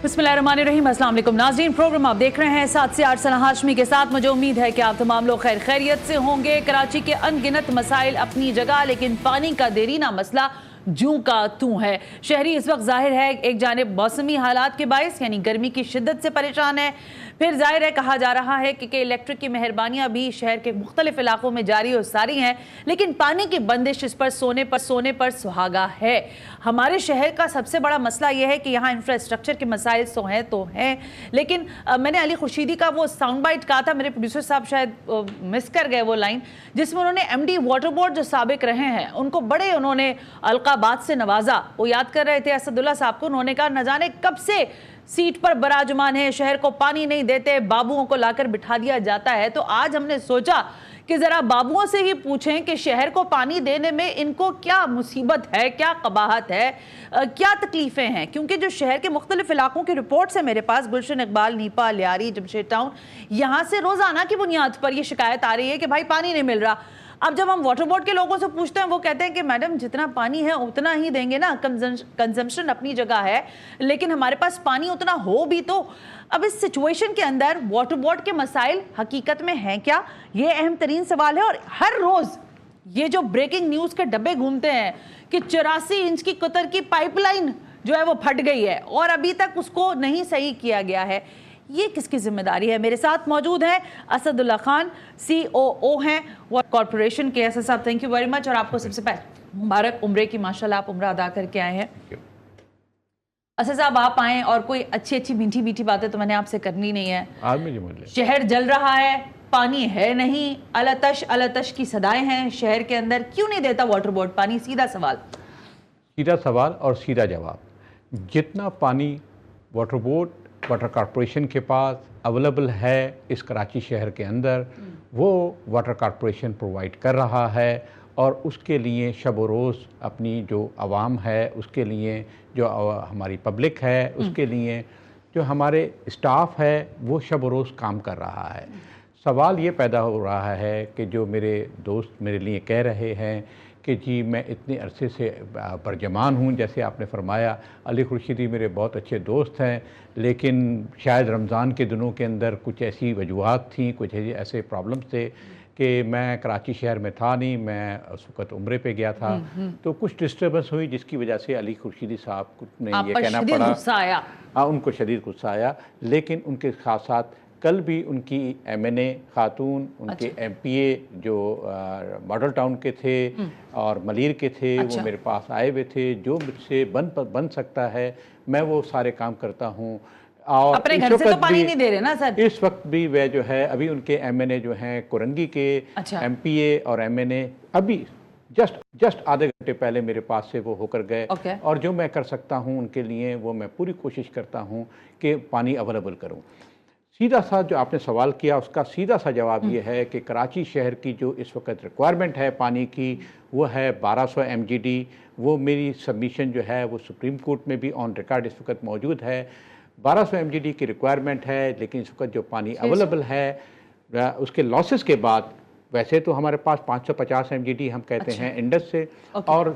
बिस्मिल्लाहिर्रहमानिर्रहीम। अस्सलाम वालेकुम नाज़रीन, प्रोग्राम आप देख रहे हैं 7 से 8 सना हाशमी के साथ। मुझे उम्मीद है कि आप तमाम लोग खैर खैरियत से होंगे। कराची के अनगिनत मसाइल अपनी जगह, लेकिन पानी का देरीना मसला जूं का तूं है। शहरी इस वक्त जाहिर है एक जानिब मौसमी हालात के बायस यानी गर्मी की शिद्दत से परेशान है, फिर जाहिर है कहा जा रहा है कि इलेक्ट्रिक की मेहरबानियां भी शहर के मुख्तलिफ इलाकों में जारी और सारी हैं, लेकिन पानी की बंदिश इस पर सोने पर सुहागा है। हमारे शहर का सबसे बड़ा मसला यह है कि यहाँ इंफ्रास्ट्रक्चर के मसाइल तो हैं, लेकिन मैंने अली खुर्शीदी का वो साउंड बाइट कहा था, मेरे प्रोड्यूसर साहब शायद मिस कर गए वो लाइन, जिसमें उन्होंने MD वाटर बोर्ड जो साबिक रहे हैं उनको बड़े उन्होंने अलकाबात से नवाजा। वो याद कर रहे थे असदुल्ला साहब को, उन्होंने कहा न जाने कब से सीट पर बराजमान है, शहर को पानी नहीं देते, बाबुओं को लाकर बिठा दिया जाता है। तो आज हमने सोचा कि जरा बाबुओं से ही पूछें कि शहर को पानी देने में इनको क्या मुसीबत है, क्या कबाहत है, क्या तकलीफें हैं, क्योंकि जो शहर के मुख्तलिफ इलाकों की रिपोर्ट्स है मेरे पास, गुलशन इकबाल, नीपा, लियारी, जमशेद टाउन, यहाँ से रोजाना की बुनियाद पर यह शिकायत आ रही है कि भाई पानी नहीं मिल रहा। अब जब हम वाटर बोर्ड के लोगों से पूछते हैं, वो कहते हैं कि मैडम जितना पानी है उतना ही देंगे ना, कंजम्पशन अपनी जगह है, लेकिन हमारे पास पानी उतना हो भी तो। अब इस सिचुएशन के अंदर वाटर बोर्ड के मसाइल हकीकत में हैं क्या, ये अहम तरीन सवाल है। और हर रोज ये जो ब्रेकिंग न्यूज के डब्बे घूमते हैं कि 84 इंच की कतर की पाइपलाइन जो है वो फट गई है और अभी तक उसको नहीं सही किया गया है, ये किसकी जिम्मेदारी है? मेरे साथ मौजूद हैं असदुल्ला खान, COO हैं वाटर कॉर्पोरेशन के। असद साहब, थैंक यू वेरी मच, और आपको सबसे पहले मुबारक उम्रे की, माशाल्लाह आप उम्रा अदा करके आए हैं। असद साहब आप आए और कोई अच्छी मीठी मीठी बातें तो मैंने आपसे करनी नहीं है। शहर जल रहा है, पानी है नहीं, अलतश की सदाएं हैं शहर के अंदर, क्यों नहीं देता वाटर बोर्ड पानी? सीधा सवाल और सीधा जवाब। जितना पानी वाटर बोर्ड, वाटर कॉर्पोरेशन के पास अवेलेबल है इस कराची शहर के अंदर, वो वाटर कॉर्पोरेशन प्रोवाइड कर रहा है, और उसके लिए शब व रोज़ अपनी जो आवाम है, उसके लिए जो हमारी पब्लिक है, उसके लिए जो हमारे स्टाफ है, वो शब व रोज़ काम कर रहा है। सवाल ये पैदा हो रहा है कि जो मेरे दोस्त मेरे लिए कह रहे हैं कि जी मैं इतने अरसे से बरजमान हूँ, जैसे आपने फरमाया, अली खुर्शीदी मेरे बहुत अच्छे दोस्त हैं, लेकिन शायद रमज़ान के दिनों के अंदर कुछ ऐसी वजूहात थी, कुछ ऐसे प्रॉब्लम्स थे कि मैं कराची शहर में था नहीं, मैं उस वक़्त उम्रे पे गया था, तो कुछ डिस्टर्बेंस हुई जिसकी वजह से अली खुर्शीदी साहब ने ये कहना पड़ा, उनको शदीद गुस्सा आया। लेकिन उनके साथ साथ कल भी उनकी MNA खातून, उनके MPA जो मॉडल टाउन के थे और मलीर के थे, वो मेरे पास आए हुए थे। जो मुझसे बन सकता है मैं वो सारे काम करता हूँ। और अपने घर से तो पानी नहीं दे रहे ना सर? इस वक्त भी वह जो है, अभी उनके MNA जो हैं कुरंगी के, MPA और MNA अभी जस्ट आधे घंटे पहले मेरे पास से वो होकर गए। और जो मैं कर सकता हूँ उनके लिए, वो मैं पूरी कोशिश करता हूँ कि पानी अवेलेबल करूँ। सीधा सा जो आपने सवाल किया, उसका सीधा सा जवाब ये है कि कराची शहर की जो इस वक्त रिक्वायरमेंट है पानी की, वो है 1200 MGD। वो मेरी सबमिशन जो है वो सुप्रीम कोर्ट में भी ऑन रिकॉर्ड इस वक्त मौजूद है। 1200 MGD की रिक्वायरमेंट है, लेकिन इस वक्त जो पानी अवेलेबल है उसके लॉसेस के बाद, वैसे तो हमारे पास 550 MGD हम कहते हैं इंडस से, और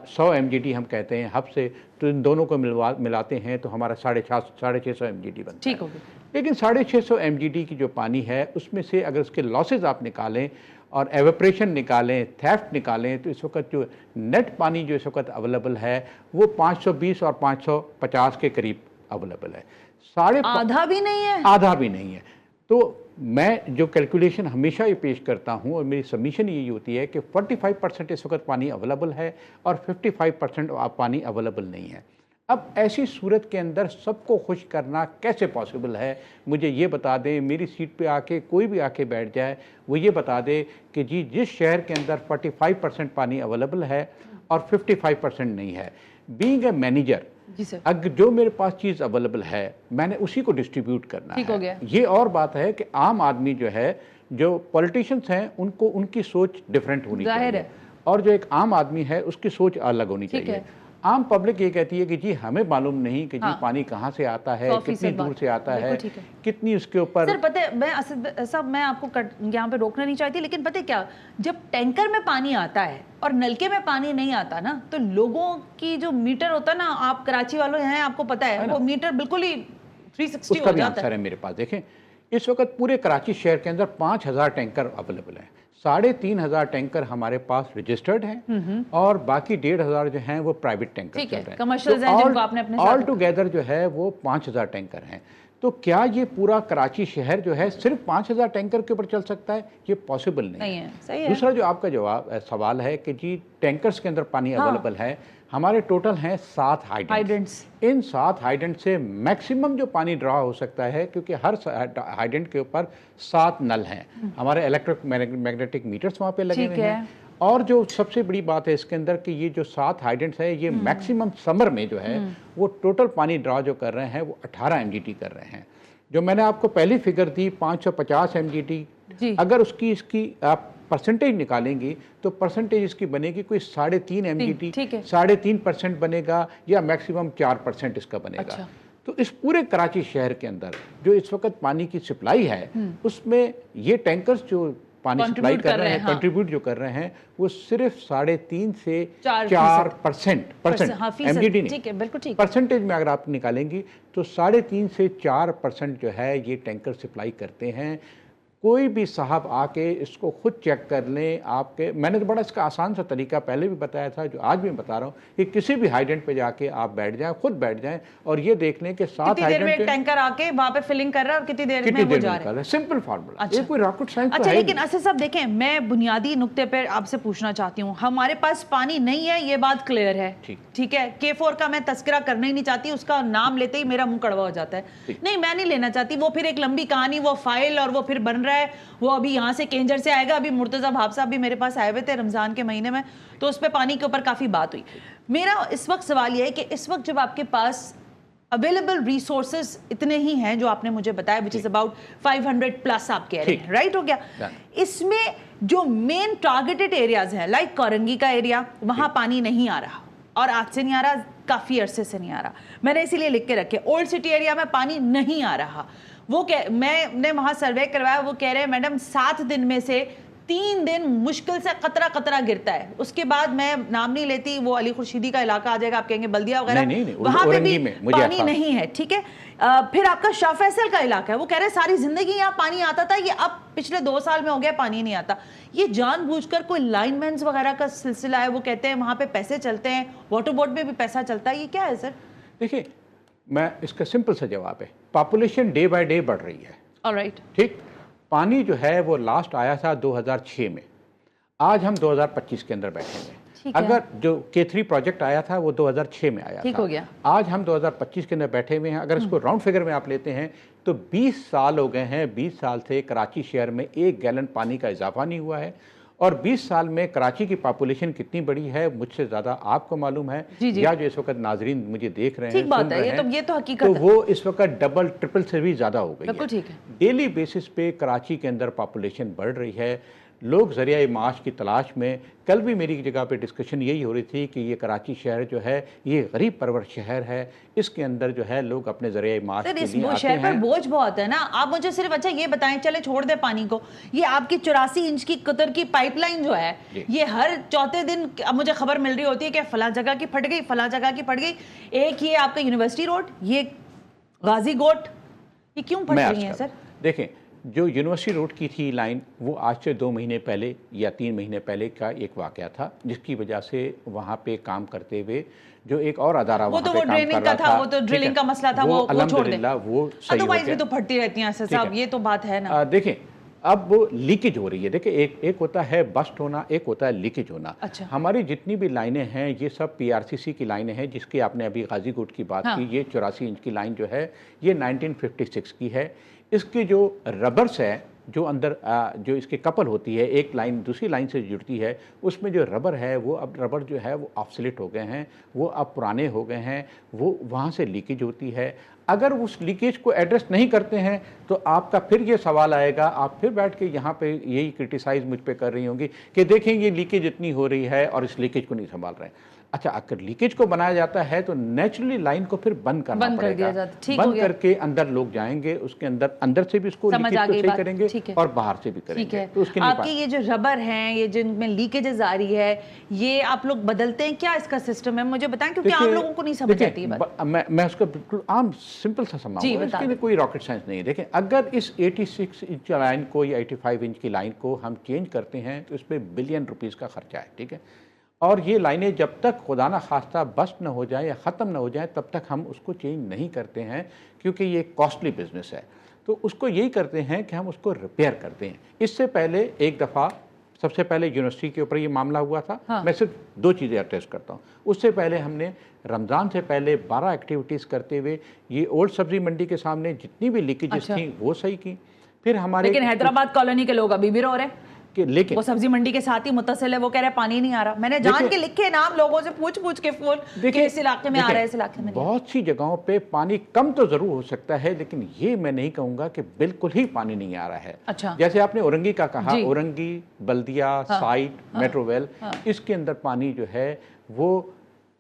100 MGD हम कहते हैं हब से, तो इन दोनों को मिलाते हैं तो हमारा 650 MGD बनता है। लेकिन 650 MGD की जो पानी है, उसमें से अगर उसके लॉसेस आप निकालें और एवेपोरेशन निकालें, थेफ्ट निकालें, तो इस वक्त जो नेट पानी जो इस वक्त अवेलेबल है वो 520 और 550 के करीब अवेलेबल है। आधा भी नहीं है। तो मैं जो कैलकुलेशन हमेशा ये पेश करता हूँ और मेरी सबमिशन यही होती है कि 45% इस वक्त पानी अवेलेबल है और 55% पानी अवेलेबल नहीं है। अब ऐसी सूरत के अंदर सबको खुश करना कैसे पॉसिबल है? मुझे ये बता दें, मेरी सीट पे आके कोई भी आके बैठ जाए, वो ये बता दे कि जी जिस शहर के अंदर 45% पानी अवेलेबल है और 55% नहीं है, बीइंग ए मैनेजर, अगर जो मेरे पास चीज़ अवेलेबल है मैंने उसी को डिस्ट्रीब्यूट करना है। ये और बात है कि आम आदमी जो है, जो पॉलिटिशियंस हैं, उनको उनकी सोच डिफरेंट होनी चाहिए, और जो एक आम आदमी है उसकी सोच अलग होनी चाहिए। आम पब्लिक ये कहती है कि जी हमें मालूम नहीं कि जी पानी कहाँ से आता है, कितनी दूर से आता है, कितनी उसके ऊपर। सर पता है, मैं आपको यहाँ पे रोकना नहीं चाहती, लेकिन पता है क्या, जब टैंकर में पानी आता है और नलके में पानी नहीं आता ना, तो लोगों की जो मीटर होता है ना, आप कराची वालों हैं, आपको पता है वो मीटर बिल्कुल ही 360 हो जाता है। मेरे पास देखें, इस वक्त पूरे कराची शहर के अंदर 5000 टैंकर अवेलेबल हैं। 3500 टैंकर हमारे पास रजिस्टर्ड हैं और बाकी 1500 जो हैं वो प्राइवेट टैंकर चल रहे हैं। ऑल टुगेदर जो है वो 5000 टैंकर हैं। तो क्या ये पूरा कराची शहर जो है सिर्फ 5000 टैंकर के ऊपर चल सकता है? ये पॉसिबल नहीं है। सही है। दूसरा जो आपका सवाल है कि जी टैंकर्स के अंदर पानी अवेलेबल है, हमारे टोटल हैं 7 हाइडेंट्स। इन 7 हाइडेंट से मैक्सिमम जो पानी ड्रा हो सकता है, क्योंकि हर हाइडेंट के ऊपर 7 नल हैं। हमारे इलेक्ट्रिक मैग्नेटिक मीटर्स वहाँ पे लगे हुए हैं। और जो सबसे बड़ी बात है इसके अंदर कि ये जो 7 हाइडेंट्स है, ये मैक्सिमम समर में जो है वो टोटल पानी ड्रा जो कर रहे हैं वो 18 MGT कर रहे हैं। जो मैंने आपको पहली फिगर दी 550 MGT, अगर इसकी आप परसेंटेज निकालेंगी तो परसेंटेज इसकी बनेगी कोई 3.5 MGT, 3.5% बनेगा या मैक्सिमम 4% इसका बनेगा। अच्छा। तो इस पूरे कराची शहर के अंदर जो इस वक्त पानी की सप्लाई है, उसमें ये टैंकर्स जो पानी सप्लाई कर रहे हैं, कंट्रीब्यूट जो कर रहे हैं, वो सिर्फ 3.5 से 4% MGT नहीं, परसेंटेज में अगर आप निकालेंगी तो 3.5 से 4% जो है ये टैंकर सप्लाई करते हैं। कोई भी साहब आके इसको खुद चेक कर लें। आपके मैंने तो बड़ा इसका आसान सा तरीका पहले भी बताया था, जो आज भी बता रहा हूँ, कि किसी भी हाइडेंट पे जाके आप बैठ जाएं, खुद बैठ जाएं और ये देख लें कि 7 हाइडेंट में टैंकर आके वहां पे फिलिंग कर रहा है और कितनी देर में वो जा रहा है। Simple formula. अच्छा। कोई रॉकेट साइंस अच्छा, लेकिन असद साहब देखें, मैं बुनियादी नुक्ते पर आपसे पूछना चाहती हूँ। हमारे पास पानी नहीं है, ये बात क्लियर है, ठीक है। K4 का मैं तस्करा करना ही नहीं चाहती, उसका नाम लेते ही मेरा मुंह कड़वा हो जाता है। नहीं, मैं नहीं लेना चाहती, वो फिर एक लंबी कहानी, वो फाइल और वो फिर बन रहा है, वो अभी यहाँ से केंजर से आएगा। अभी मुर्तजा भाब साहब भी मेरे पास आए हुए थे रमजान के महीने में, तो उस पर पानी के ऊपर काफी बात हुई। मेरा इस वक्त सवाल यह है कि इस वक्त जब आपके पास अवेलेबल रिसोर्सेज इतने ही हैं जो आपने मुझे बताया, विच इज अबाउट 500 प्लस आप कह रहे हैं, राइट हो गया, इसमें जो मेन टारगेटेड एरियाज हैं लाइक कोरंगी का एरिया, वहां पानी नहीं आ रहा और आज से नहीं आ रहा, काफी अरसे से नहीं आ रहा। मैंने इसीलिए लिख के रखे, ओल्ड सिटी एरिया में पानी नहीं आ रहा। वो मैंने वहां सर्वे करवाया, वो कह रहे हैं मैडम 7 दिन में से 3 दिन मुश्किल से कतरा कतरा गिरता है, उसके बाद मैं नाम नहीं लेती, वो अली खुर्शीदी का इलाका आ जाएगा, आप कहेंगे बल्दिया वगैरह, वहां पे भी पानी नहीं है, ठीक है। फिर आपका शाह फैसल का इलाका है, वो कह रहे हैं सारी जिंदगी यहाँ पानी आता था, ये अब पिछले 2 साल में हो गया पानी नहीं आता। ये जानबूझकर कोई लाइनमैन्स वगैरह का सिलसिला है, वो कहते हैं वहां पे पैसे चलते हैं, वाटर बोर्ड में भी पैसा चलता है, ये क्या है सर? देखिए, मैं इसका सिंपल सा जवाब है, पॉपुलेशन डे बाय डे बढ़ रही है। ऑलराइट, ठीक। पानी जो है वो लास्ट आया था 2006 में, आज हम 2025 के अंदर बैठे हैं। अगर जो K3 प्रोजेक्ट आया था वो 2006 में आया ठीक था, हो गया। आज हम 2025 के अंदर बैठे हुए हैं। अगर इसको राउंड फिगर में आप लेते हैं तो 20 साल हो गए हैं, 20 साल से कराची शहर में 1 गैलन पानी का इजाफा नहीं हुआ है। और 20 साल में कराची की पॉपुलेशन कितनी बड़ी है मुझसे ज़्यादा आपको मालूम है, या जो इस वक्त नाजरीन मुझे देख रहे हैं, सुन रहे हैं, ये तो हकीकत है। तो वो इस वक्त डबल ट्रिपल से भी ज़्यादा हो गई है। ठीक है। डेली बेसिस पे कराची के अंदर पॉपुलेशन बढ़ रही है, लोग ज़रिया माश की तलाश में। कल भी मेरी जगह पे डिस्कशन यही हो रही थी कि ये कराची शहर जो है ये गरीब परवर शहर है, इसके अंदर जो है लोग अपने ज़रिया माश के लिए आते हैं। शहर पर बोझ बहुत है ना। आप मुझे सिर्फ अच्छा ये बताएं, चले छोड़ दे पानी को, ये आपकी 84 इंच की कतर की पाइपलाइन जो है, ये हर चौथे दिन अब मुझे खबर मिल रही होती है कि फला जगह की फट गई, फला जगह की फट गई। एक ये आपका यूनिवर्सिटी रोड, ये गाजी गोट, ये क्यों फट रही है सर? देखें, जो यूनिवर्सिटी रोड की थी लाइन, वो आज से 2 महीने पहले या 3 महीने पहले का एक वाकया था, जिसकी वजह से वहाँ पे काम करते हुए जो एक और अदारा वहाँ पे काम कर रहा था, वो तो ड्रिलिंग का मसला था, वो छोड़ दे, वो सही हो गया। भी तो फटती रहती हैं साहब, ये तो बात है ना। देखें, अब वो लीकेज हो रही है। देखिए, एक होता है बस्ट होना, एक होता है लीकेज होना। अच्छा। हमारी जितनी भी लाइनें हैं ये सब PRCC की लाइनें हैं, जिसकी आपने अभी गाजीकोट की बात की। ये 84 इंच की लाइन जो है ये 1956 की है। इसके जो रबर्स है, जो अंदर जो इसके कपल होती है, एक लाइन दूसरी लाइन से जुड़ती है, उसमें जो रबर है वो अब रबर जो है वो ऑब्सोलेट हो गए हैं, वो अब पुराने हो गए हैं, वो वहाँ से लीकेज होती है। अगर उस लीकेज को एड्रेस नहीं करते हैं तो आपका फिर ये सवाल आएगा, आप फिर बैठ के यहाँ पे यही क्रिटिसाइज मुझ पे कर रही होंगी कि देखें ये लीकेज इतनी हो रही है और इस लीकेज को नहीं संभाल रहे हैं। अच्छा, अगर लीकेज को बनाया जाता है तो नेचुरली लाइन को फिर बंद करना पड़ेगा, बंद करके अंदर लोग जाएंगे, उसके अंदर से भी उसको लीकेज को सही करेंगे और बाहर से भी करेंगे। तो उसके आपके ये जो रबर हैं, ये जिनमें लीकेजेस आ रही है, ये आप लोग बदलते हैं क्या? इसका सिस्टम है मुझे बताएं, क्योंकि आम लोगों को नहीं समझ आती है बात। मैं उसको बिल्कुल आम सिंपल सा समझाऊंगा, इसके लिए कोई रॉकेट साइंस नहीं है। देखें, अगर इस 86 इंच लाइन को या 85 इंच की लाइन को हम चेंज करते हैं तो इसमें बिलियन रुपीज़ का खर्चा है, ठीक है। और ये लाइनें जब तक खुदा ना खास्ता बस्ट न हो जाए या ख़त्म न हो जाए तब तक हम उसको चेंज नहीं करते हैं, क्योंकि ये कॉस्टली बिजनेस है। तो उसको यही करते हैं कि हम उसको रिपेयर करते हैं। इससे पहले एक दफ़ा सबसे पहले यूनिवर्सिटी के ऊपर ये मामला हुआ था। हाँ। मैं सिर्फ 2 चीज़ें अटैच करता हूँ। उससे पहले हमने रमज़ान से पहले 12 एक्टिविटीज़ करते हुए ये ओल्ड सब्जी मंडी के सामने जितनी भी लीकेजेस थी वो सही की। फिर हमारे लेकिन हैदराबाद कॉलोनी के लोग अभी भी रो रहे हैं, लेकिन वो सब्जी मंडी के साथ ही मुत्तसिल है, वो कह रहे हैं पानी नहीं आ रहा। मैंने जान के लिखे नाम लोगों से पूछ के फोन, देखिए इस इलाके में आ रहा है, इस इलाके में। बहुत सी जगहों पे पानी कम तो जरूर हो सकता है, लेकिन ये मैं नहीं कहूंगा कि बिल्कुल ही पानी नहीं आ रहा है। अच्छा। जैसे आपने औरंगी का कहा, औरंगी, बल्दिया, साइट, मेट्रोवेल, इसके अंदर पानी जो है वो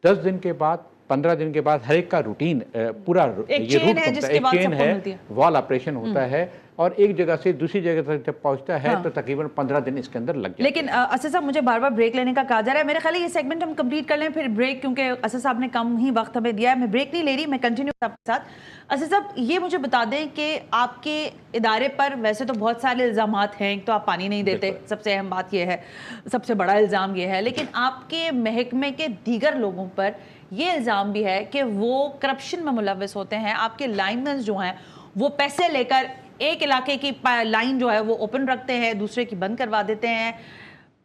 10 दिन के बाद, 15 दिन के बाद हर एक का रूटीन पूरा ये रूट होता है, एक चेन है, वॉल ऑपरेशन होता है और एक जगह से दूसरी जगह तक जब पहुंचता है तो तकरीबन 15 दिन इसके अंदर लग जाते हैं। लेकिन असद साहब, मुझे बार बार ब्रेक लेने का कहा जा रहा है। मेरे ख्याल है ये सेगमेंट हम कंप्लीट कर लें, फिर ब्रेक, क्योंकि असद साहब ने कम ही वक्त हमें दिया है। मैं ब्रेक नहीं ले रही, मैं कंटिन्यू आपके साथ। असद साहब, ये मुझे बता दें कि आपके इदारे पर वैसे तो बहुत सारे इल्ज़ामात हैं। एक तो आप पानी नहीं देते, सबसे अहम बात यह है, सबसे बड़ा इल्ज़ाम यह है। लेकिन आपके महकमे के दीगर लोगों पर ये इल्ज़ाम भी है कि वो करप्शन में मुलव्वस होते हैं। आपके लाइनमैन जो हैं वो पैसे लेकर एक इलाके की लाइन जो है वो ओपन रखते हैं, दूसरे की बंद करवा देते हैं।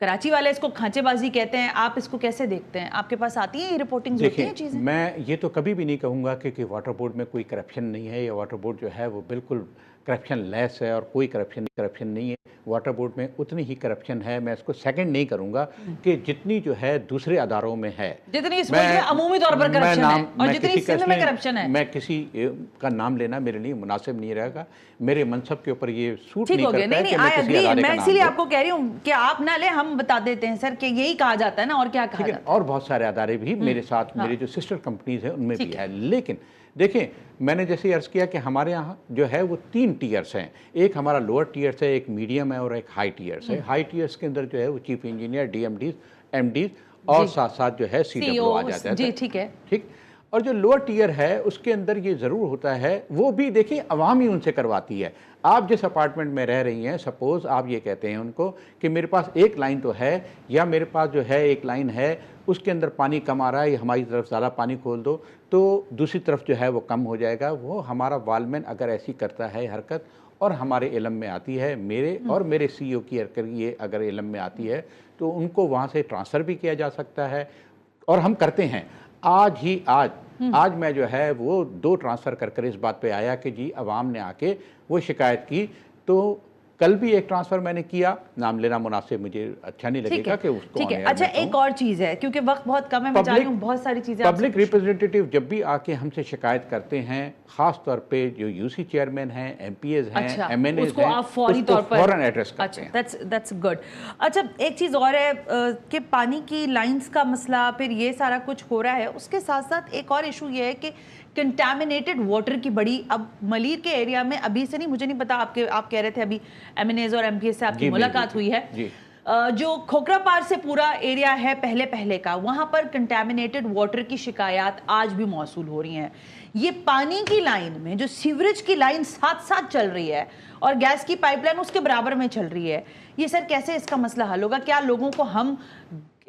कराची वाले इसको खांचेबाजी कहते हैं। आप इसको कैसे देखते हैं? आपके पास आती है ये रिपोर्टिंग होती है चीज़ें? मैं ये तो कभी भी नहीं कहूँगा कि वाटर बोर्ड में कोई करप्शन नहीं है, या वाटर बोर्ड जो है वो बिल्कुल करप्शन लेस है और कोई करप्शन नहीं है। वाटर बोर्ड में उतनी ही करप्शन है, मैं इसको सेकंड नहीं करूंगा कि जितनी जो है दूसरे अदारों में है, जितनी इस मुल्क में अमूमी तौर पर करप्शन है और जितनी सिंध में करप्शन है। मैं किसी का नाम लेना मेरे लिए मुनासिब नहीं रहेगा, मेरे मनसब के ऊपर ये सूट नहीं करता है कि मैं किसी अदारे का नाम। मैं इसीलिए आपको कह रही हूँ कि आप ना ले, हम बता देते हैं सर कि यही कहा जाता है ना, और क्या कहा जाता है। और बहुत सारे अदारे भी मेरे साथ, मेरे जो सिस्टर कंपनीज है उनमें भी है। लेकिन देखें, मैंने जैसे अर्ज़ किया कि हमारे यहाँ जो है वो 3 टीयर्स हैं। एक हमारा लोअर टीयर्स है, एक मीडियम है और एक हाई टीयर्स है। हाई टीयर्स के अंदर जो है वो चीफ इंजीनियर, डीएमडीज, एमडीज और साथ साथ जो है सीडब्ल्यू आ जाता है। जी, ठीक है, ठीक। और जो लोअर टीयर है उसके अंदर ये ज़रूर होता है, वो भी देखिए अवाम ही उनसे करवाती है। आप जिस अपार्टमेंट में रह रही हैं, सपोज़ आप ये कहते हैं उनको कि मेरे पास एक लाइन तो है, या मेरे पास जो है एक लाइन है उसके अंदर पानी कम आ रहा है, हमारी तरफ ज़्यादा पानी खोल दो, तो दूसरी तरफ जो है वो कम हो जाएगा। वो हमारा वालमैन अगर ऐसी करता है हरकत और हमारे इल्म में आती है, मेरे और मेरे सीईओ की हरकत ये अगर इल्म में आती है तो उनको वहाँ से ट्रांसफ़र भी किया जा सकता है, और हम करते हैं। आज मैं जो है वो 2 ट्रांसफ़र कर इस बात पे आया कि जी अवाम ने आके वो शिकायत की। तो कल भी एक ट्रांसफ़र मैंने किया, नाम लेना मुनासिब मुझे अच्छा नहीं लगेगा कि उसको। ठीक है। अच्छा, एक और चीज़ है, क्योंकि वक्त बहुत कम है, मैं चाह रही हूँ बहुत सारी चीज़ें। पब्लिक रिप्रेजेंटेटिव जब भी आके हमसे शिकायत करते हैं, खास तौर पे जो यूसी चेयरमैन हैं, एमपीएज हैं, एमएनएज हैं, उसको आप फौरी तौर पर फौरन एड्रेस करते हैं। That's good. अच्छा, एक चीज़ और है कि पानी की लाइंस का मसला, फिर ये सारा कुछ हो रहा है, उसके साथ साथ एक और इशू ये है कि कंटामिनेटेड वाटर की बड़ी, अब मलीर के एरिया में अभी से नहीं, मुझे नहीं पता, आप कह रहे थे अभी एमएनएज और एमपीएस से आपकी मुलाकात हुई है। जो खोखरा पार से पूरा एरिया है पहले का, वहां पर कंटामिनेटेड वाटर की शिकायत आज भी मौसूल हो रही हैं। ये पानी की लाइन में जो सीवरेज की लाइन साथ साथ चल रही है और गैस की पाइपलाइन उसके बराबर में चल रही है, ये सर कैसे इसका मसला हल होगा? क्या लोगों को हम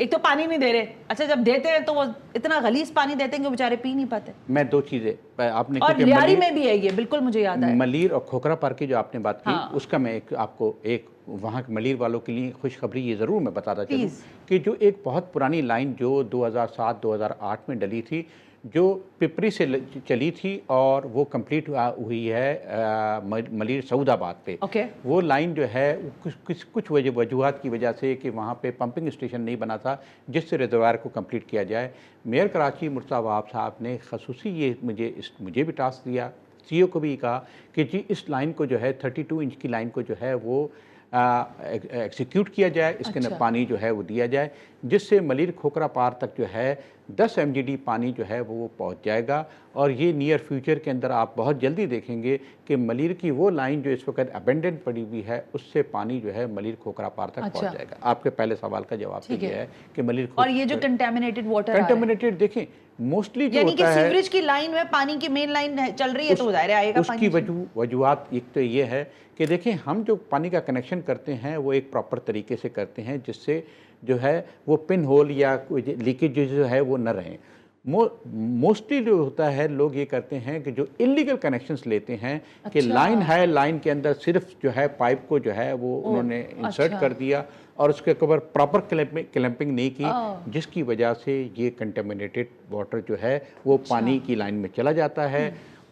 एक तो पानी नहीं दे रहे, अच्छा जब देते हैं तो वो इतना गलीज पानी देते हैं कि बेचारे पी नहीं पाते। मैं 2 चीज़ें आपने, और लियारी में भी है ये, बिल्कुल मुझे याद है। मलीर और खोखरा पार की जो आपने बात की, उसका मैं आपको एक वहाँ के मलीर वालों के लिए खुशखबरी ये ज़रूर मैं बताता चलूँ कि जो एक बहुत पुरानी लाइन जो 2007-2008 में डली थी, जो पिपरी से चली थी और वो कंप्लीट हुई है मलीर सऊदाबाद पे। वो लाइन जो है कुछ वजूहात की वजह से कि वहाँ पे पंपिंग स्टेशन नहीं बना था जिससे रिजर्वायर को कंप्लीट किया जाए। मेयर कराची मुर्तज़ा वहाब साहब ने खसूसी ये मुझे भी टास्क दिया सीईओ को भी कहा कि जी इस लाइन को जो है 32 इंच की लाइन को जो है वो एग्जीक्यूट किया जाए, इसके अंदर पानी जो है वो दिया जाए, जिससे मलिर खोखरा पार तक जो है 10 MGD पानी जो है वो पहुंच जाएगा। और ये नियर फ्यूचर के अंदर आप बहुत जल्दी देखेंगे कि मलिर की वो लाइन जो इस वक्त अबेंडेंट पड़ी हुई है उससे पानी जो है मलिर खोखरा पार तक पहुंच जाएगा। आपके पहले सवाल का जवाब तो ये है कि मलिर और ये जो कंटेमिनेटेड वाटर कंटेमिनेटेड देखें मोस्टली जो यानी कि सीवरेज की लाइन में पानी की मेन लाइन चल रही है तो जाहिर आएगा उसकी वजूहत एक तो ये है कि देखें हम जो पानी का कनेक्शन करते हैं वो एक प्रॉपर तरीके से करते हैं जिससे जो है वो पिन होल या लीकेज जो है वो न रहें। मोस्टली जो होता है लोग ये करते हैं कि जो इलीगल कनेक्शंस लेते हैं कि लाइन है, लाइन के अंदर सिर्फ जो है पाइप को जो है वो उन्होंने इंसर्ट कर दिया और उसके ऊपर प्रॉपर क्लैंपिंग नहीं की, जिसकी वजह से ये कंटेमिनेटेड वाटर जो है वो पानी की लाइन में चला जाता है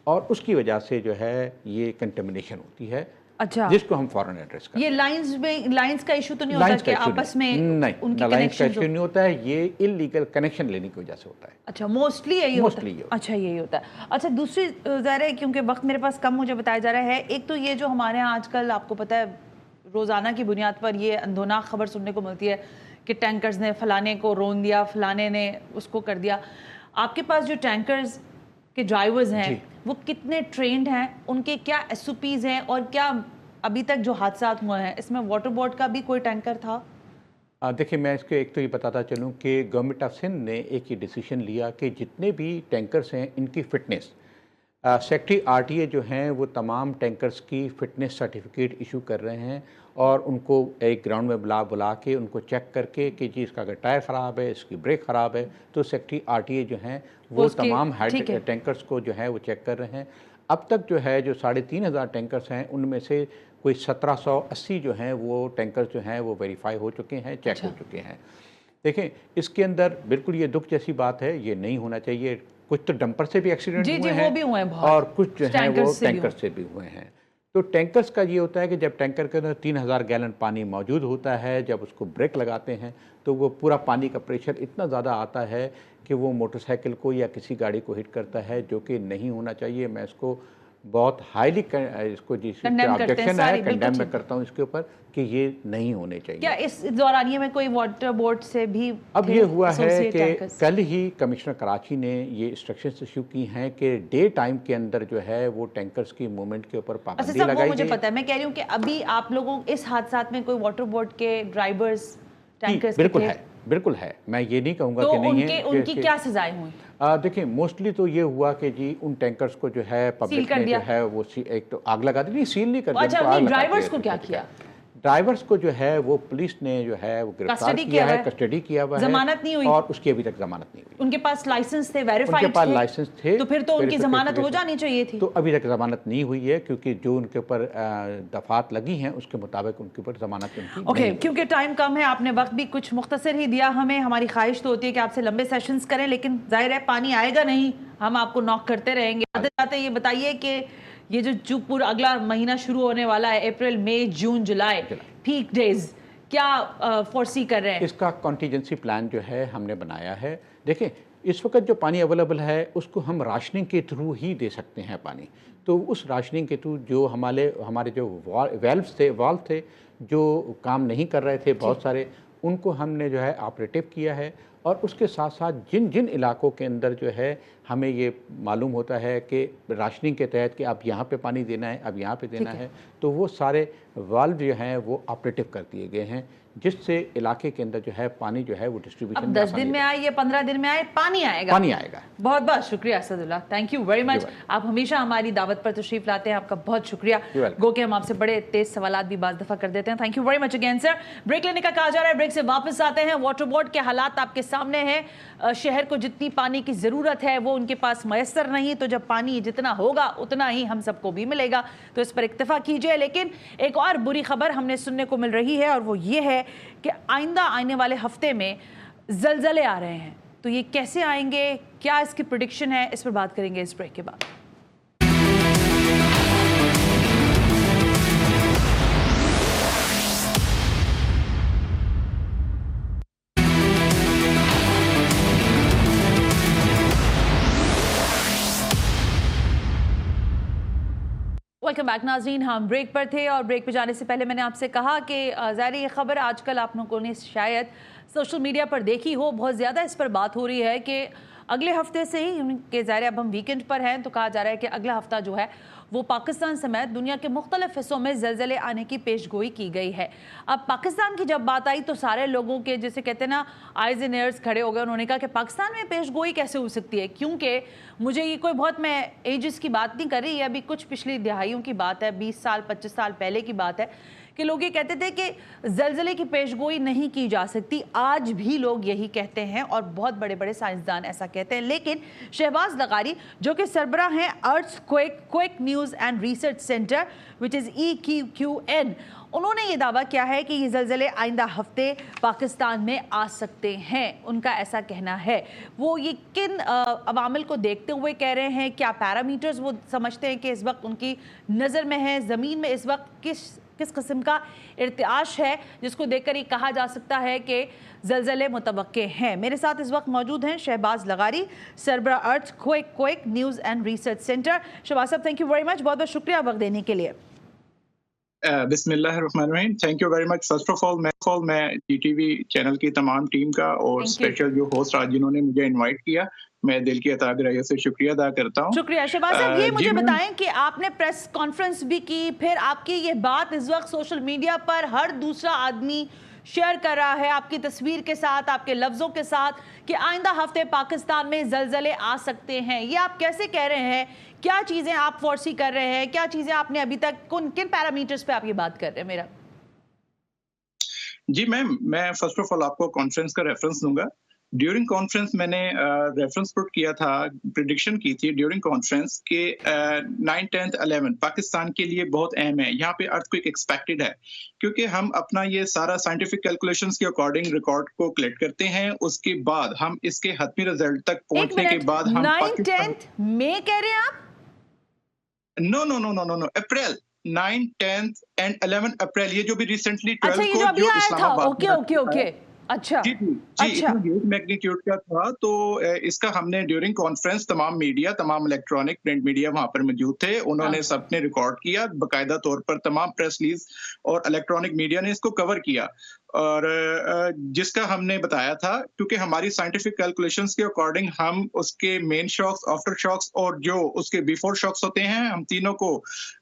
और उसकी वजह से जो है ये कंटेमिनेशन होती है। जिसको हम फॉरेन एड्रेस करते हैं। ये लाइंस का इशू तो नहीं होता कि आपस में नहीं, उनकी लाइंस का इशू नहीं होता है, ये इलीगल कनेक्शन लेने की वजह से होता है। अच्छा, मोस्टली यही होता है। अच्छा, यही होता है। अच्छा, दूसरी ज़ाहिर है क्योंकि वक्त मेरे पास कम मुझे बताया जा रहा है, एक तो ये जो हमारे यहाँ आजकल आपको पता है रोज़ाना की बुनियाद पर ये अंधोनाक खबर सुनने को मिलती है कि टैंकर्स ने फलाने को रोन दिया, फलाने ने उसको कर दिया। आपके पास जो टैंकर्स के ड्राइवर्स हैं वो कितने ट्रेंड हैं, उनके क्या SOPs हैं और क्या अभी तक जो हादसा हुए हैं इसमें वाटर बोर्ड का भी कोई टैंकर था? देखिए, मैं इसको एक तो ये बताता चलूँ कि गवर्नमेंट ऑफ सिंध ने एक ये डिसीजन लिया कि जितने भी टैंकर्स हैं इनकी फ़िटनेस सेक्रेटरी RTA जो हैं वो तमाम टैंकर्स की फ़िटनेस सर्टिफिकेट इशू कर रहे हैं और उनको एक ग्राउंड में बुला के उनको चेक करके कि जी इसका अगर टायर ख़राब है, इसकी ब्रेक ख़राब है, तो सेक्रेटरी RTA जो हैं वो तमाम टैंकर्स को जो है वो चेक कर रहे हैं। अब तक जो है जो 3,500 टैंकर्स हैं उनमें से कोई 1780 जो हैं वो टैंकर्स जो हैं वो वेरीफाई हो चुके हैं, चेक हो चुके हैं। देखें, इसके अंदर बिल्कुल ये दुख जैसी बात है, ये नहीं होना चाहिए। कुछ तो डंपर से भी एक्सीडेंट हुए हैं, वो भी हुए हैं और कुछ जो है वो टैंकर से भी हुए हैं। तो टैंकर्स का ये होता है कि जब टैंकर के अंदर 3000 गैलन पानी मौजूद होता है, जब उसको ब्रेक लगाते हैं तो वो पूरा पानी का प्रेशर इतना ज़्यादा आता है कि वो मोटरसाइकिल को या किसी गाड़ी को हिट करता है, जो कि नहीं होना चाहिए। मैं इसको बहुत हाईली इसको ऑब्जेक्शन है, कंडेम मैं करता हूँ इसके ऊपर कि ये नहीं होने चाहिए। क्या इस दौरानिए में कोई वाटर बोर्ड से भी अब ये हुआ है कि कल ही कमिश्नर कराची ने ये इंस्ट्रक्शंस इशू की हैं कि डे टाइम के अंदर जो है वो टैंकर्स की मूवमेंट के ऊपर पाबंदी लगाई गई। मुझे पता है, मैं कह रही हूँ कि अभी आप लोगों इस हादसा में कोई वाटर बोर्ड के ड्राइवर्स टैंकर्स बिल्कुल है, मैं ये नहीं कहूँगा कि नहीं है। उनकी क्या सजाएं हुई? देखिए, मोस्टली तो ये हुआ कि जी उन टैंकर्स को जो है पब्लिक ने जो है वो एक तो आग लगा दी, नहीं सील नहीं कर दिया। अच्छा, ड्राइवर्स को क्या किया? ड्राइवर्स को जो है वो पुलिस ने जो है वो गिरफ्तार किया है, कस्टडी किया हुआ है, जमानत नहीं हुई और उसकी अभी तक जमानत नहीं हुई। उनके पास लाइसेंस थे, वेरीफाइड उनके पास लाइसेंस थे, तो फिर तो उनकी जमानत हो जानी चाहिए थी। तो अभी तक जमानत नहीं हुई है क्योंकि जो उनके ऊपर दफात लगी हैं उसके मुताबिक उनके ऊपर जमानत उनकी ओके, क्योंकि टाइम कम है, आपने वक्त भी कुछ मुख्तसर ही दिया हमें। हमारी ख्वाहिश तो होती है कि आपसे लंबे सेशंस करें, लेकिन जाहिर है पानी आएगा नहीं, हम आपको नॉक करते रहेंगे। आते जाते ये बताइए कि ये जो पूरा अगला महीना शुरू होने वाला है, अप्रैल, मई, जून, जुलाई, पीक डेज, क्या फोर्सी कर रहे हैं? इसका कॉन्टीजेंसी प्लान जो है हमने बनाया है। देखिं, इस वक्त जो पानी अवेलेबल है उसको हम राशनिंग के थ्रू ही दे सकते हैं पानी। तो उस राशनिंग के थ्रू जो हमारे जो वाल्व थे जो काम नहीं कर रहे थे बहुत सारे, उनको हमने जो है ऑपरेटिव किया है। और उसके साथ साथ जिन जिन इलाकों के अंदर जो है हमें ये मालूम होता है कि राशनिंग के तहत कि अब यहाँ पे पानी देना है, अब यहाँ पे देना है, तो वो सारे वाल्व जो हैं वो ऑपरेटिव कर दिए गए हैं, जिससे इलाके के अंदर जो है पानी जो है वो डिस्ट्रीब्यूशन 10 दिन में आए या 15 दिन में आए, पानी आएगा। बहुत बहुत शुक्रिया Asadullah, thank you very much. आप हमेशा हमारी दावत पर तशरीफ लाते हैं, आपका बहुत शुक्रिया। गो के हम आपसे बड़े तेज सवालात भी बाज़ दफ़ा कर देते हैं। Thank you very much again sir. Break लेने का कहा जा रहा है, ब्रेक से वापस आते हैं। वाटर बोर्ड के हालात आपके सामने हैं। शहर को जितनी पानी की ज़रूरत है वो उनके पास मैसर नहीं, तो जब पानी जितना होगा उतना ही हम सबको भी मिलेगा, तो इस पर इक्तफा कीजिए। लेकिन एक और बुरी खबर हमने सुनने को मिल रही है और वो ये है कि आइंदा आने वाले हफ्ते में ज़लज़ले आ रहे हैं। तो ये कैसे आएंगे, क्या इसकी प्रेडिक्शन है, इस पर बात करेंगे इस ब्रेक के बाद। वेलकम बैक नाज़रीन। हम ब्रेक पर थे और ब्रेक पे जाने से पहले मैंने आपसे कहा कि ज़ाहिर ये खबर आजकल आप लोगों ने शायद सोशल मीडिया पर देखी हो, बहुत ज़्यादा इस पर बात हो रही है कि अगले हफ्ते से ही, उनके ज़ाहिर अब हम वीकेंड पर हैं तो कहा जा रहा है कि अगला हफ्ता जो है वो पाकिस्तान समेत दुनिया के मुख्तलिफ हिस्सों में ज़लज़ले आने की पेशगोई की गई है। अब पाकिस्तान की जब बात आई तो सारे लोगों के जैसे कहते हैं ना आइज़ एंड ईयर्स खड़े हो गए। उन्होंने कहा कि पाकिस्तान में पेशगोई कैसे हो सकती है, क्योंकि मुझे ये कोई बहुत, मैं एजेस की बात नहीं कर रही, ये अभी कुछ पिछली दिहाइयों की बात है, 20 साल 25 साल पहले की बात है कि लोग ये कहते थे कि ज़लज़ले की पेशगोई नहीं की जा सकती। आज भी लोग यही कहते हैं और बहुत बड़े बड़े साइंसदान ऐसा कहते हैं। लेकिन शहबाज लगारी जो कि सरबराह हैं earthquake news and research centre which is EQQN, उन्होंने ये दावा किया है कि ये ज़लज़ले आइंदा हफ्ते पाकिस्तान में आ सकते हैं। उनका ऐसा कहना है। वो ये किन अवामिल को देखते हुए कह रहे हैं, क्या पैरामीटर्स वो समझते हैं कि इस वक्त उनकी नज़र में है, ज़मीन में इस वक्त किस किस्म का इर्तिआश है जिसको देखकर ये कहा जा सकता है कि ज़लज़ले मुतवक्के हैं। मेरे साथ इस वक्त मौजूद हैं शहबाज लगारी, सरबराह earthquake news and research centre. Shahbaz साहब, थैंक यू वेरी मच, बहुत बहुत शुक्रिया वक्त देने के लिए। बिस्मिल्लाहिर्रहमानिर्रहीम, thank you very much. First of all मैं GTV चैनल की तमाम टीम का और स्पेशल जो होस्ट आज जिन्होंने मुझे इनवाइट किया, मैं दिल की अता गहराइयों से शुक्रिया अदा करता हूँ। शुक्रिया। शहबाज साहब, ये मुझे बताएं कि आपने प्रेस कॉन्फ्रेंस भी की, फिर आपकी ये बात इस वक्त सोशल मीडिया पर हर दूसरा आदमी शेयर कर रहा है आपकी तस्वीर के साथ, आपके लफ्जों के साथ, कि आइंदा हफ्ते पाकिस्तान में ज़लज़ले आ सकते हैं। ये आप कैसे कह रहे हैं? क्या चीज़ें आप फोर्सी कर रहे हैं? क्या चीज़ें आपने अभी तक किन पैरामीटर्स पे आप ये बात कर रहे हैं? मेरा जी मैम, मैं फर्स्ट ऑफ ऑल आपको कॉन्फ्रेंस का रेफरेंस दूंगा। ड्यूरिंग कॉन्फ्रेंस मैंने रेफरेंस पुट किया था, प्रेडिक्शन की थी ड्यूरिंग कॉन्फ्रेंस के 9, 10, 11 पाकिस्तान के लिए बहुत अहम है। यहाँ पे अर्थक्वेक एक्सपेक्टेड है क्योंकि हम अपना ये सारा साइंटिफिक कैलकुलेशंस के अकॉर्डिंग रिकॉर्ड को कलेक्ट करते हैं। उसके बाद हम इसके हतमी रिजल्ट तक पहुंचने के बाद हम 9-10 मई कह रहे हैं आप? नो, अप्रैल 9, 10 एंड 11 अप्रैल, ये जो भी रिसेंटली 12 अच्छा, ये जो अभी आया था। ओके, अच्छा जी, इतना ह्यूज मैग्नीट्यूड का था। तो इसका हमने ड्यूरिंग कॉन्फ्रेंस तमाम मीडिया, तमाम इलेक्ट्रॉनिक प्रिंट मीडिया वहां पर मौजूद थे, उन्होंने सबने रिकॉर्ड किया बाकायदा तौर पर, तमाम प्रेस रिलीज और इलेक्ट्रॉनिक मीडिया ने इसको कवर किया और जिसका हमने बताया था, क्योंकि हमारी साइंटिफिक कैलकुलेशंस के अकॉर्डिंग हम उसके मेन शॉक्स, आफ्टर शॉक्स और जो उसके बिफोर शॉक्स होते हैं, हम तीनों को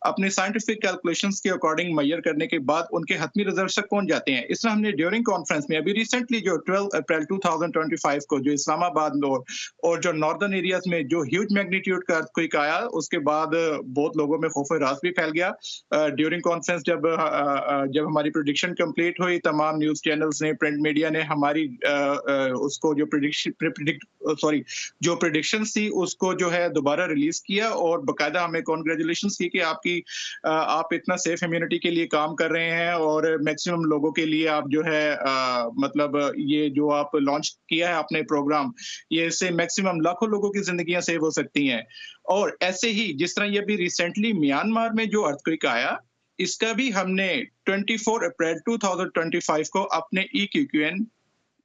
अपने साइंटिफिक कैलकुलेशंस के अकॉर्डिंग मेजर करने के बाद उनके हतमी रिजल्ट तक पहुंच जाते हैं। इसमें हमने ड्यूरिंग कॉन्फ्रेंस में अभी रिसेंटली जो 12 अप्रैल 2025 को जो इस्लामाबाद और जो नॉर्दर्न एरियाज में जो ह्यूज मैग्नीट्यूड का अर्थक्वेक आया, उसके बाद बहुत लोगों में खौफ रास भी फैल गया। ड्यूरिंग कॉन्फ्रेंस जब हमारी प्रेडिक्शन कंप्लीट हुई, तमाम न्यूज चैनल्स ने, प्रिंट मीडिया ने हमारी उसको जो प्रेडिक्शंस थी उसको जो है दोबारा रिलीज किया और बाकायदा हमें कॉन्ग्रेचुलेशंस की कि आप इतना सेफ इम्यूनिटी के लिए काम कर रहे हैं और मैक्सिमम लोगों के लिए आप जो है मतलब ये जो आप लॉन्च किया है अपने प्रोग्राम, ये इससे मैक्सिमम लाखों लोगों की जिंदगियां सेव हो सकती हैं। और ऐसे ही जिस तरह ये भी रिसेंटली म्यांमार में जो अर्थक्वेक आया, इसका भी हमने 24 अप्रैल 2025 को अपने EQQN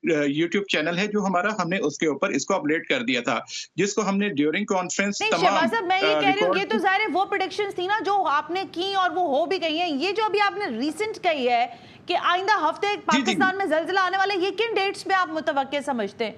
YouTube चैनल है जो हमारा, हमने उसके ऊपर इसको अपडेट कर दिया था, जिसको हमने ड्यूरिंग कॉन्फ्रेंस शहबाज साहब, मैं ये कह रही हूँ, ये तो ज़ाहिर वो प्रेडिक्शंस थी ना जो आपने की और वो हो भी गई हैं। ये जो अभी आपने रिसेंट कही है कि आइंदा हफ्ते पाकिस्तान में ज़लज़ला आने वाला है, ये किन डेट्स पे आप मुतवक्के समझते हैं?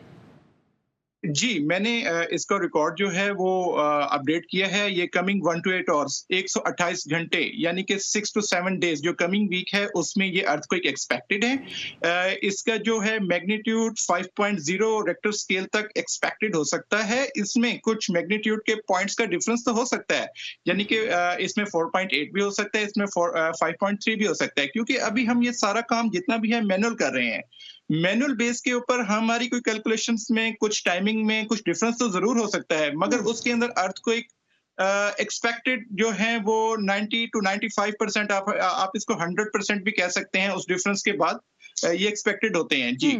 जी, मैंने इसका रिकॉर्ड जो है वो अपडेट किया है। ये कमिंग 1 to 8 आवर्स, 128 घंटे यानी कि 6 to 7 डेज जो कमिंग वीक है उसमें ये अर्थक्वेक एक्सपेक्टेड है। इसका जो है मैग्नीट्यूड 5.0 रेक्टर स्केल तक एक्सपेक्टेड हो सकता है। इसमें कुछ मैग्नीट्यूड के पॉइंट्स का डिफरेंस तो हो सकता है, यानी कि इसमें 4.8 भी हो सकता है, इसमें 5.3 भी हो सकता है, क्योंकि अभी हम ये सारा काम जितना भी है मैनुअल कर रहे हैं। मैनुअल बेस के ऊपर हमारी कोई कैलकुलेशंस में कुछ टाइमिंग में कुछ डिफरेंस तो जरूर हो सकता है, मगर उसके अंदर अर्थक्वेक एक्सपेक्टेड जो है वो 90 to 95%, आप इसको 100% भी कह सकते हैं, उस डिफरेंस के बाद ये एक्सपेक्टेड होते हैं। जी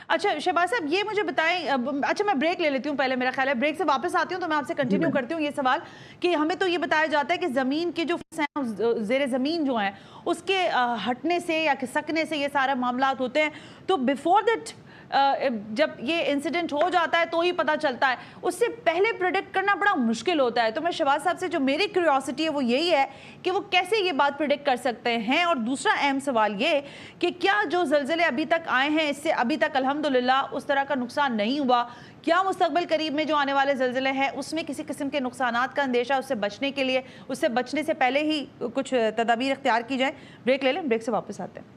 अच्छा शहबाज साहब, ये मुझे बताएं, अच्छा मैं ब्रेक ले लेती हूँ पहले, मेरा ख्याल है ब्रेक से वापस आती हूँ तो मैं आपसे कंटिन्यू करती हूँ ये सवाल कि हमें तो ये बताया जाता है कि ज़मीन के जो ज़ेरे ज़मीन जो हैं उसके हटने से या खिसकने से ये सारा मामला होते हैं। तो बिफोर दैट जब ये इंसिडेंट हो जाता है तो ही पता चलता है, उससे पहले प्रिडिक्ट करना बड़ा मुश्किल होता है। तो मैं शहबाज साहब से जो मेरी क्यूरियोसिटी है वो यही है कि वो कैसे ये बात प्रिडिक्ट कर सकते हैं। और दूसरा अहम सवाल ये कि क्या जो ज़लज़ले अभी तक आए हैं इससे अभी तक अल्हम्दुलिल्लाह उस तरह का नुकसान नहीं हुआ, क्या मुस्तकबिल करीब में जो आने वाले ज़लज़ले हैं उसमें किसी किस्म के नुकसानात का अंदेशा, उससे बचने के लिए, उससे बचने से पहले ही कुछ तदाबीर इख्तियार की जाए? ब्रेक ले लें, ब्रेक से वापस आते हैं।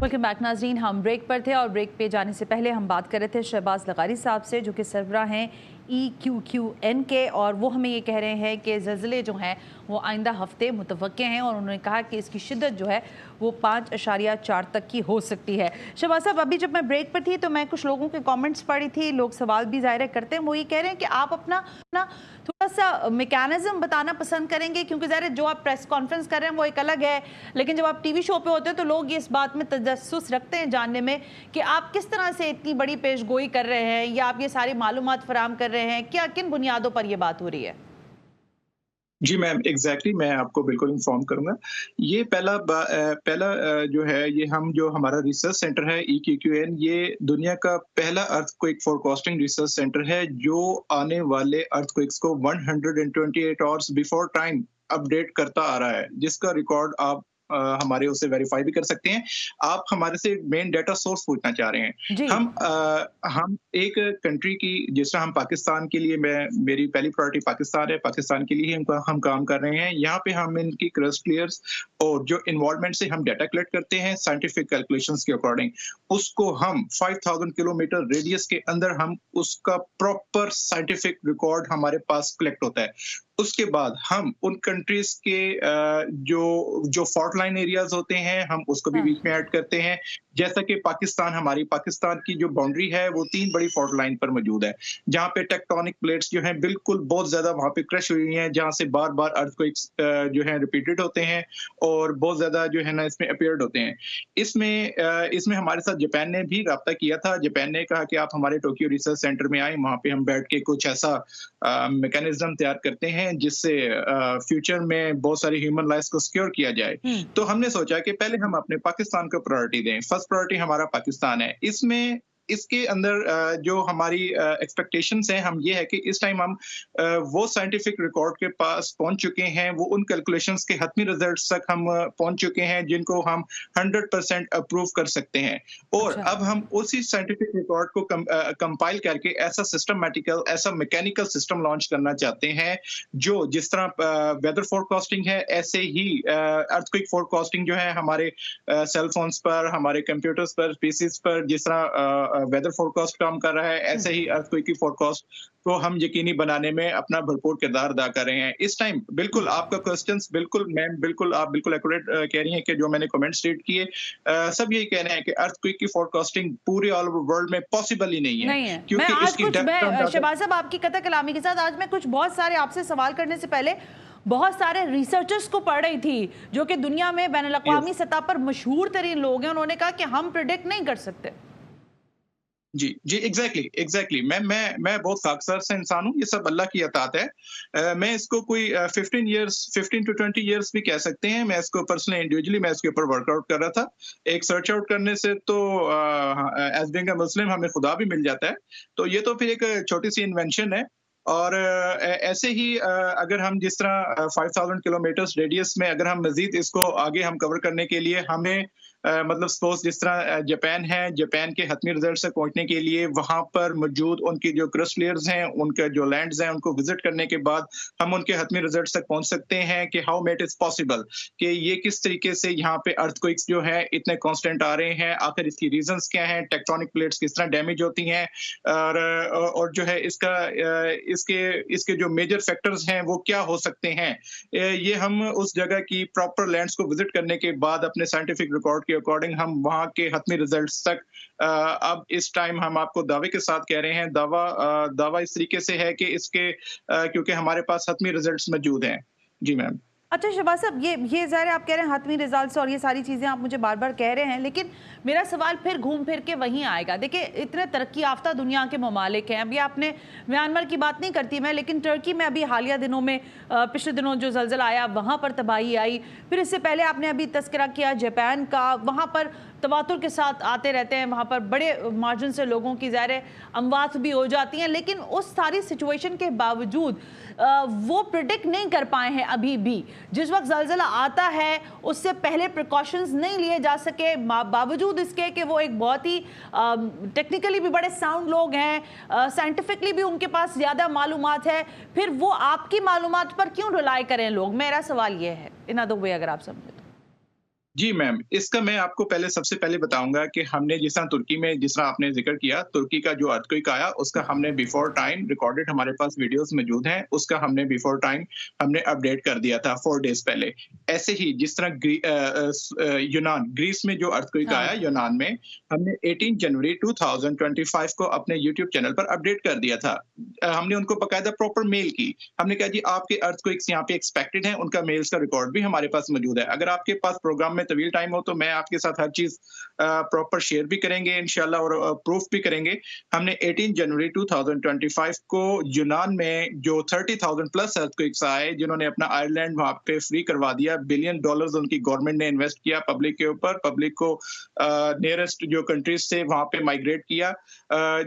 वेलकम बैक नाज़रीन, हम ब्रेक पर थे और ब्रेक पे जाने से पहले हम बात कर रहे थे शहबाज लगारी साहब से जो कि सरबराह हैं EQQN के, और वो हमें ये कह रहे हैं कि ज़लज़ले जो हैं वो आइंदा हफ्ते मुतवक्के हैं और उन्होंने कहा कि इसकी शिद्दत जो है वो 5.4 तक की हो सकती है। शहबाज साहब, अभी जब मैं ब्रेक पर थी तो मैं कुछ लोगों के कमेंट्स पढ़ी थी, लोग सवाल भी ज़ाहिर करते हैं, वो ये कह रहे हैं कि आप अपना थोड़ा सा मैकेनिज्म बताना पसंद करेंगे, क्योंकि ज़ाहिर जो आप प्रेस कॉन्फ्रेंस कर रहे हैं वो एक अलग है, लेकिन जब आप टीवी शो पे होते हैं तो लोग इस बात में तजस्सुस रखते हैं जानने में कि आप किस तरह से इतनी बड़ी पेशगोई कर रहे हैं या आप ये सारी मालूमात फराहम कर रहे हैं, क्या किन बुनियादों पर ये बात हो रही है? जी मैम, एग्जैक्टली मैं आपको बिल्कुल इन्फॉर्म करूंगा। ये पहला जो है, ये हम जो हमारा रिसर्च सेंटर है EQQN, ये दुनिया का पहला अर्थक्वेक फोरकास्टिंग रिसर्च सेंटर है जो आने वाले अर्थक्वेक्स को 128 आवर्स बिफोर टाइम अपडेट करता आ रहा है, जिसका रिकॉर्ड आप हमारे उससे वेरीफाई भी कर सकते हैं। आप हमारे से मेन डाटा सोर्स पूछना चाह रहे हैं। हम एक कंट्री की, जिस तरह हम पाकिस्तान के लिए, मेरी पहली प्रायोरिटी पाकिस्तान है, पाकिस्तान के लिए हम काम कर रहे हैं। यहाँ पे हम इनकी क्रस्ट क्लियर्स और जो इन्वॉल्वमेंट से हम डाटा कलेक्ट करते हैं साइंटिफिक कैलकुलेशंस के अकॉर्डिंग, उसको हम 5000 किलोमीटर रेडियस के अंदर हम उसका प्रॉपर साइंटिफिक रिकॉर्ड हमारे पास कलेक्ट होता है। उसके बाद हम उन कंट्रीज के जो फॉल्ट लाइन एरियाज होते हैं हम उसको भी बीच में ऐड करते हैं। जैसा कि पाकिस्तान की जो बाउंड्री है वो 3 बड़ी फॉल्ट लाइन पर मौजूद है, जहां पे टेक्टोनिक प्लेट्स जो हैं बिल्कुल बहुत ज्यादा वहां पे क्रश हुई हैं, जहां से बार बार अर्थक्वेक्स जो है रिपीटेड होते हैं और बहुत ज्यादा जो है ना इसमें अपीयर्ड होते हैं। इसमें हमारे साथ जापान ने भी राब्ता किया था। जापान ने कहा कि आप हमारे टोक्यो रिसर्च सेंटर में आए, वहां पे हम बैठ के कुछ ऐसा मैकेनिज्म तैयार करते हैं जिससे फ्यूचर में बहुत सारी ह्यूमन लाइफ को सिक्योर किया जाए। तो हमने सोचा कि पहले हम अपने पाकिस्तान को प्रायोरिटी दें। फर्स्ट प्रायोरिटी हमारा पाकिस्तान है। इसके अंदर जो हमारी एक्सपेक्टेशंस हैं हम ये है कि इस टाइम हम वो साइंटिफिक रिकॉर्ड के पास पहुंच चुके हैं, वो उन कैलकुलेशंस के हतमी रिजल्ट्स तक हम पहुंच चुके हैं जिनको हम 100% अप्रूव कर सकते हैं। और अब हम उसी साइंटिफिक रिकॉर्ड को कंपाइल करके ऐसा सिस्टमैटिकल, ऐसा मैकेनिकल सिस्टम लॉन्च करना चाहते हैं जो जिस तरह वेदर फोरकास्टिंग है ऐसे ही अर्थक्वेक फोरकास्टिंग जो है हमारे सेल फोन्स पर, हमारे कंप्यूटर्स पर, पीसीज पर जिस तरह वेदर फोरकास्ट काम कर रहा है, ऐसे ही अर्थक्वेक की फोरकास्ट को हम यकीनी बनाने में अपना भरपूर किरदार अदा कर रहे हैं। इस टाइम बिल्कुल आपका क्वेश्चंस बिल्कुल मैम बिल्कुल आप बिल्कुल एक्यूरेट कह रही हैं कि जो मैंने कमेंट स्टेट किए सब यही कह रहे हैं कि अर्थक्वेक की फोरकास्टिंग पूरे ऑल ओवर वर्ल्ड में पॉसिबल ही नहीं है। क्योंकि इसकी शहबाज साहब आपकी कथा कलामी के साथ आज मैं कुछ बहुत सारे आपसे सवाल करने से पहले बहुत सारे रिसर्चर्स को पढ़ रही थी जो कि दुनिया में बैनुल-अक़वामी सतह पर मशहूर तरीन लोग हैं। उन्होंने कहा कि हम प्रिडिक्ट नहीं कर सकते। जी एग्जैक्टली मैं बहुत खाकसार से इंसान हूँ, ये सब अल्लाह की अतात है। मैं इसको कोई 15 to 20 ईयर्स भी कह सकते हैं। मैं इसको पर्सनली इंडिविजुअली मैं इसके ऊपर वर्कआउट कर रहा था। एक सर्च आउट करने से तो एज बीइंग अ मुस्लिम हमें खुदा भी मिल जाता है, तो ये तो फिर एक छोटी सी इन्वेंशन है। और ऐसे ही अगर हम जिस तरह 5000 किलोमीटर रेडियस में अगर हम मजीद इसको आगे हम कवर करने के लिए हमें मतलब सपोज जिस तरह जापान है, जापान के हतमी रिजल्ट से पहुंचने के लिए वहां पर मौजूद उनकी जो क्रस्ट लेयर्स हैं, उनके जो लैंड्स हैं, उनको विजिट करने के बाद हम उनके हतमी रिजल्ट तक पहुंच सकते हैं कि हाउ मेट इज पॉसिबल, कि ये किस तरीके से यहाँ पे अर्थक्वेक्स जो है इतने कांस्टेंट आ रहे हैं, आखिर इसकी रीजंस क्या हैं, टेक्टोनिक प्लेट्स किस तरह डैमेज होती हैं, और जो है इसके जो मेजर फैक्टर्स हैं वो क्या हो सकते हैं। ये हम उस जगह की प्रॉपर लैंड्स को विजिट करने के बाद अपने साइंटिफिक रिकॉर्ड के अकॉर्डिंग हम वहां के हतमी रिजल्ट्स तक अब इस टाइम हम आपको दावे के साथ कह रहे हैं। दावा इस तरीके से है कि इसके क्योंकि हमारे पास हतमी रिजल्ट्स मौजूद हैं। जी मैम। अच्छा शहबाज साहब, ये ज़ाहिर है आप कह रहे हैं हतमी रिजल्ट्स और ये सारी चीज़ें आप मुझे बार बार कह रहे हैं, लेकिन मेरा सवाल फिर घूम फिर के वहीं आएगा। देखिए, इतने तरक्की याफ्ता दुनिया के ममालिक हैं, अभी आपने म्यांमार की बात नहीं करती मैं, लेकिन टर्की में अभी हालिया दिनों में पिछले दिनों जो ज़लज़ला आया वहाँ पर तबाही आई। फिर इससे पहले आपने अभी तस्करा किया जापान का, वहाँ पर तवातुर के साथ आते रहते हैं, वहाँ पर बड़े मार्जिन से लोगों की ज़ाहिर अमवात भी हो जाती हैं, लेकिन उस सारी सिचुएशन के बावजूद वो प्रिडिक्ट नहीं कर पाए हैं अभी भी। जिस वक्त ज़लज़ला आता है उससे पहले प्रिकॉशंस नहीं लिए जा सके, बावजूद इसके कि वो एक बहुत ही टेक्निकली भी बड़े साउंड लोग हैं, साइंटिफिकली भी उनके पास ज़्यादा मालूमात है, फिर वो आपकी मालूमात पर क्यों रिलाई करें लोग? मेरा सवाल ये है, इन अदर वे अगर आप समझें तो। जी मैम, इसका मैं आपको सबसे पहले बताऊंगा कि हमने जिस तरह तुर्की में, जिस तरह आपने जिक्र किया, तुर्की का जो अर्थक्वेक आया उसका हमने बिफोर टाइम रिकॉर्डेड, हमारे पास वीडियोस मौजूद हैं, उसका हमने बिफोर टाइम हमने अपडेट कर दिया था 4 डेज पहले। ऐसे ही जिस तरह यूनान, ग्रीस में जो अर्थक्वेक आया यूनान में, हमने 18 जनवरी 2025 को अपने यूट्यूब चैनल पर अपडेट कर दिया था। हमने उनको बाकायदा प्रॉपर मेल की, हमने कहा जी आपके अर्थक्वेक्स यहाँ पे एक्सपेक्टेड हैं, उनका मेल्स का रिकॉर्ड भी हमारे पास मौजूद है। अगर आपके पास प्रोग्राम में तवील टाइम हो तो मैं आपके साथ हर चीज प्रॉपर शेयर भी करेंगे इंशाल्लाह, और प्रूफ भी करेंगे। हमने 18 जनवरी 2025 को यूनान में जो 30,000 प्लस अर्थक्वेक्स आए, जिन्होंने अपना आयरलैंड वहां पे फ्री करवा दिया, $बिलियन उनकी गवर्नमेंट ने इन्वेस्ट किया पब्लिक के ऊपर, पब्लिक को नियरेस्ट जो कंट्रीज से वहां पे माइग्रेट किया।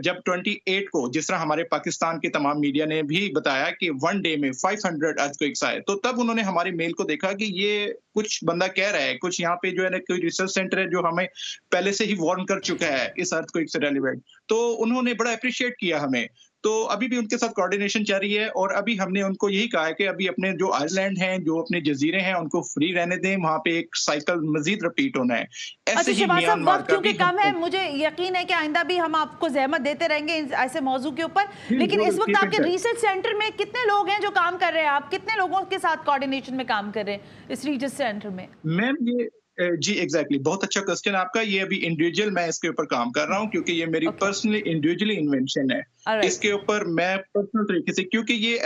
जब 28 को, जिस तरह हमारे पाकिस्तान के तमाम मीडिया ने भी बताया कि 1 डे में 500 अर्थक्वेक्स आए, तो तब उन्होंने हमारी मेल को देखा कि ये कुछ बंदा कह रहा है, कुछ यहाँ पे जो है ना कोई रिसर्च सेंटर है जो हमें पहले से ही वार्न कर चुका है इस अर्थक्वेक से रेलेवेंट, तो उन्होंने बड़ा अप्रिशिएट किया हमें। तो अभी भी उनके साथ कोऑर्डिनेशन चल रही है, और अभी हमने उनको यही कहा है कि अभी अपने जो आइलैंड हैं, जो अपने जजीरे हैं, उनको फ्री रहने दें, वहां पे एक साइकिल मजीद रिपीट होना है। ऐसे ही म्यांमार का क्योंकि कम है, मुझे यकीन है कि आइंदा भी हम आपको जहमत देते रहेंगे ऐसे मौजू के ऊपर, लेकिन इस वक्त आपके रिसर्च सेंटर में कितने लोग हैं जो काम कर रहे हैं? आप कितने लोगों के साथ कोऑर्डिनेशन में काम कर रहे हैं इस रिसर्च सेंटर में? मैम ये जी एग्जैक्टली, बहुत अच्छा क्वेश्चन आपका। ये अभी इंडिविजुअल मैं इसके ऊपर काम कर रहा हूँ, क्योंकि ये मेरी पर्सनली इंडिविजुअली इन्वेंशन है। इसके ऊपर मैं पर्सनल तरीके से, क्योंकि ये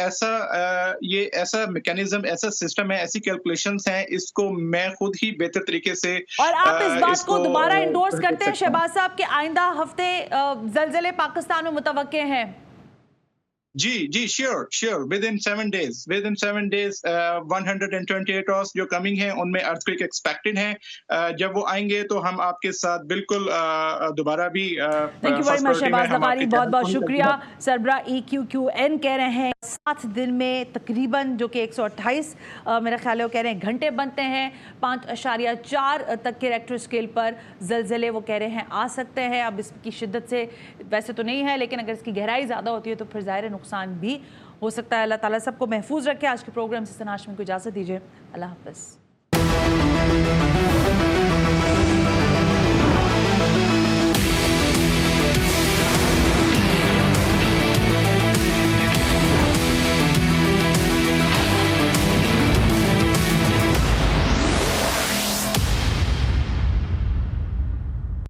ऐसा मैकेनिज्म, ऐसा सिस्टम है, ऐसी कैलकुलेशंस हैं, इसको मैं खुद ही बेहतर तरीके से, और आप इस बात को दोबारा इंडोर्स करते हैं शहबाज साहब कि आइंदा हफ्ते ज़लज़ले पाकिस्तान में मुतवक्के हैं? जी sure, within 7 days 128 hours जो कमिंग है उनमें अर्थक्वेक एक्सपेक्टेड हैं। जब वो आएंगे तो हम आपके साथ बिल्कुल दोबारा भी। Thank you very much Shahbaz Lavari, बहुत बहुत शुक्रिया। सरबरा EQQN कह रहे हैं 7 दिन में तकरीबन, जो कि 128 मेरा ख्याल है वो कह रहे हैं घंटे बनते हैं, 5.4 तक के रेक्टर स्केल पर ज़लज़ले वो कह रहे हैं आ सकते हैं। अब इसकी शिद्दत से वैसे तो नहीं है, लेकिन अगर इसकी गहराई ज़्यादा होती है तो फिर ज़ाहिर नुकसान भी हो सकता है। अल्लाह ताला सबको महफूज रखे। आज के प्रोग्राम से सना हाशमी को इजाज़त दीजिए। अल्लाह हाफ़िज़।